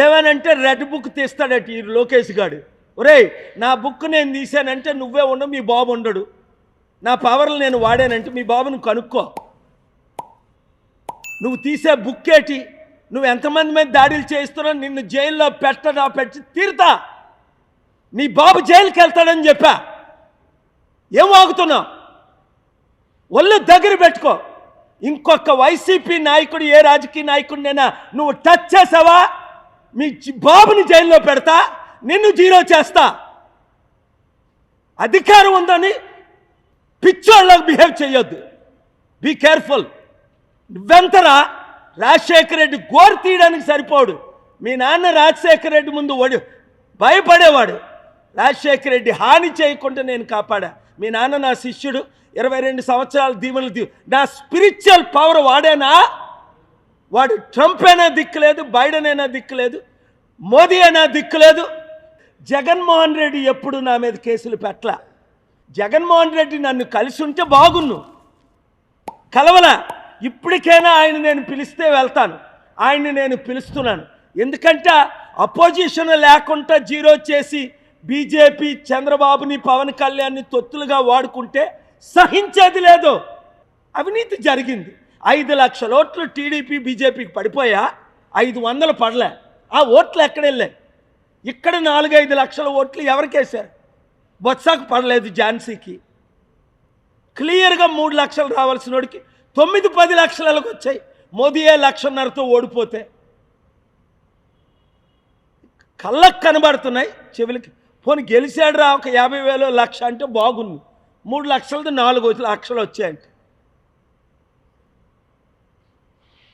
ఏమనంటే red book తీస్తాడట ఈ లోకేష్ గాడు. ఒరేయ్, నా బుక్ నేను తీశానంటే నువ్వే ఉండవు, మీ బాబు ఉండడు. నా పవర్లు నేను వాడానంటే మీ బాబుని కనుక్కో. నువ్వు తీసే బుక్ ఏంటి? నువ్వు ఎంతమంది మీద దాడులు చేస్తున్నావు? నిన్ను జైల్లో పెట్టి తీరుతా. నీ బాబు జైలుకి వెళ్తాడని చెప్పా. ఏం వాగుతున్నావు? ఒళ్ళు దగ్గర పెట్టుకో. ఇంకొక వైసీపీ నాయకుడు, ఏ రాజకీయ నాయకుడినైనా నువ్వు టచ్ చేసావా, మీ బాబుని జైల్లో పెడతా, నిన్ను జీరో చేస్తా. అధికారం ఉందని పిచ్చోళ్ళకు బిహేవ్ చేయొద్దు. Be careful. నువ్వెంతరా? రాజశేఖర రెడ్డి గోరు తీయడానికి సరిపోడు. మీ నాన్న రాజశేఖర రెడ్డి ముందు భయపడేవాడు. రాజశేఖర రెడ్డి హాని చేయకుండా నేను కాపాడా. మీ నాన్న నా శిష్యుడు, 22 సంవత్సరాల దీవెనలు నా స్పిరిచువల్ పవర్ వాడేనా? వాడు ట్రంప్ అయినా దిక్కులేదు, బైడెన్ అయినా దిక్కులేదు, మోదీ అయినా దిక్కులేదు. జగన్మోహన్ రెడ్డి ఎప్పుడు నా మీద కేసులు పెట్టలా. జగన్మోహన్ రెడ్డి నన్ను కలిసి ఉంటే బాగున్ను, కలవలా. ఇప్పటికైనా ఆయన నేను పిలిస్తే వెళ్తాను. ఆయన్ని నేను పిలుస్తున్నాను. ఎందుకంటే అపోజిషన్ లేకుండా జీరో చేసి బీజేపీ చంద్రబాబుని, పవన్ కళ్యాణ్ని తొత్తులుగా వాడుకుంటే సహించేది లేదు. అవినీతి జరిగింది. 5 లక్షల ఓట్లు టీడీపీ బీజేపీకి పడిపోయా, 500 పడలే. ఆ ఓట్లు ఎక్కడెళ్ళాయి? ఇక్కడ 4-5 లక్షల ఓట్లు ఎవరికేశారు? బొత్సాకు పడలేదు, ఝాన్సీకి. క్లియర్గా 3 లక్షలు రావాల్సిన వాడికి 9-10 లక్షలకు వచ్చాయి. మోదీయే 1,500,000తో ఓడిపోతే కళ్ళకు కనబడుతున్నాయి, చెవులకి. పోనీ గెలిచాడు రా, ఒక 50,000 లక్ష అంటే బాగుంది. 3 లక్షలది 4 లక్షలు వచ్చాయంటే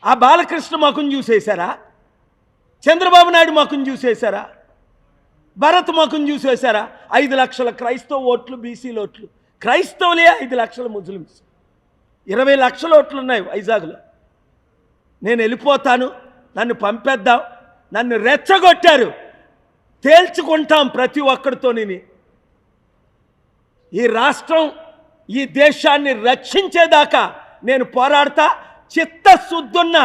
ఆ బాలకృష్ణ ముఖం చూసేశారా? చంద్రబాబు నాయుడు ముఖం చూసేశారా? భరత్ ముఖం చూసేశారా? 5 లక్షల క్రైస్తవ ఓట్లు, బీసీల ఓట్లు. క్రైస్తవులే 5 లక్షల ముస్లిమ్స్. 20 లక్షల ఓట్లు ఉన్నాయి వైజాగ్లో. నేను వెళ్ళిపోతాను, నన్ను పంపేద్దాం, నన్ను రెచ్చగొట్టారు, తేల్చుకుంటాం ప్రతి ఒక్కడితోని. ఈ రాష్ట్రం, ఈ దేశాన్ని రక్షించేదాకా నేను పోరాడతా. చిత్తశుద్ధున్న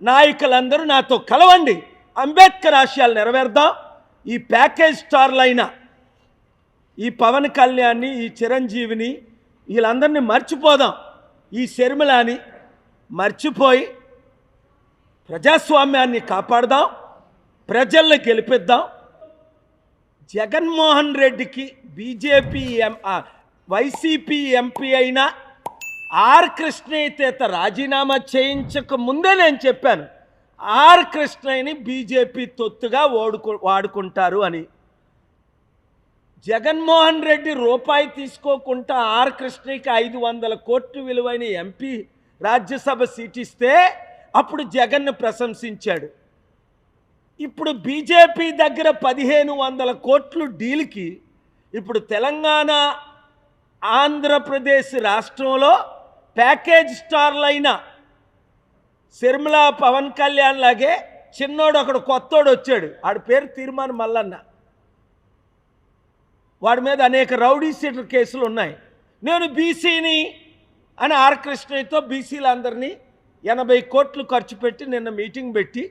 నాయకులందరూ నాతో కలవండి. అంబేద్కర్ ఆశయాలు నెరవేర్దాం. ఈ ప్యాకేజ్ స్టార్లైన ఈ పవన్ కళ్యాణ్ని, ఈ చిరంజీవిని, వీళ్ళందరినీ మర్చిపోదాం. ఈ శర్మిలాని మర్చిపోయి ప్రజాస్వామ్యాన్ని కాపాడదాం, ప్రజల్ని గెలిపిద్దాం. జగన్మోహన్ రెడ్డికి బీజేపీ వైసీపీ ఎంపీ అయిన ఆర్ కృష్ణయ్య రాజీనామా చేయించక ముందే నేను చెప్పాను, ఆర్ కృష్ణయ్యని బీజేపీ తొత్తుగా వాడుకుంటారు అని. జగన్మోహన్ రెడ్డి రూపాయి తీసుకోకుండా ఆర్ కృష్ణయ్యకి 500 కోట్లు విలువైన ఎంపీ రాజ్యసభ సీట్ ఇస్తే అప్పుడు జగన్ను ప్రశంసించాడు. ఇప్పుడు బీజేపీ దగ్గర 1,500 కోట్లు డీల్కి ఇప్పుడు తెలంగాణ, ఆంధ్రప్రదేశ్ రాష్ట్రంలో ప్యాకేజ్ స్టార్లైన శర్మిల, పవన్ కళ్యాణ్ లాగే చిన్నోడు ఒకడు కొత్తోడు వచ్చాడు. ఆడి పేరు తీర్మానం మల్లన్న. వాడి మీద అనేక రౌడీ షీటర్ కేసులు ఉన్నాయి. నేను బీసీని అని ఆర్ కృష్ణయ్యతో బీసీలందరినీ 80 కోట్లు ఖర్చు పెట్టి నిన్న మీటింగ్ పెట్టి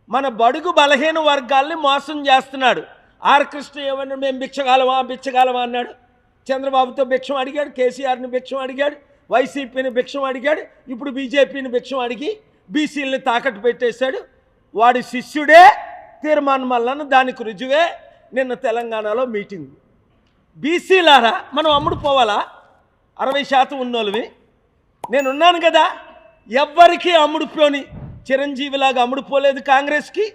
మన బడుగు బలహీన వర్గాల్ని మోసం చేస్తున్నాడు. ఆర్ కృష్ణయ్య ఏమన్నా మేము బిచ్చగాలమా అన్నాడు. చంద్రబాబుతో భిక్షం అడిగాడు, కేసీఆర్ని భిక్షం అడిగాడు, వైసీపీని భిక్షం అడిగాడు, ఇప్పుడు బీజేపీని భిక్షం అడిగి బీసీలని తాకట్టు పెట్టేశాడు. వాడి శిష్యుడే తీర్మానం వలన దానికి రుజువే నిన్న తెలంగాణలో మీటింగ్. బీసీలారా, మనం అమ్ముడు పోవాలా? 60% ఉన్నోళ్ళవి. నేనున్నాను కదా, ఎవ్వరికీ అమ్ముడుపోని. చిరంజీవిలాగా అమ్ముడుపోలేదు కాంగ్రెస్కి,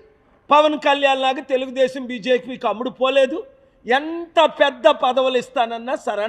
పవన్ కళ్యాణ్ లాగా తెలుగుదేశం బీజేపీకి అమ్ముడుపోలేదు. ఎంత పెద్ద పదవులు ఇస్తానన్నా సరే.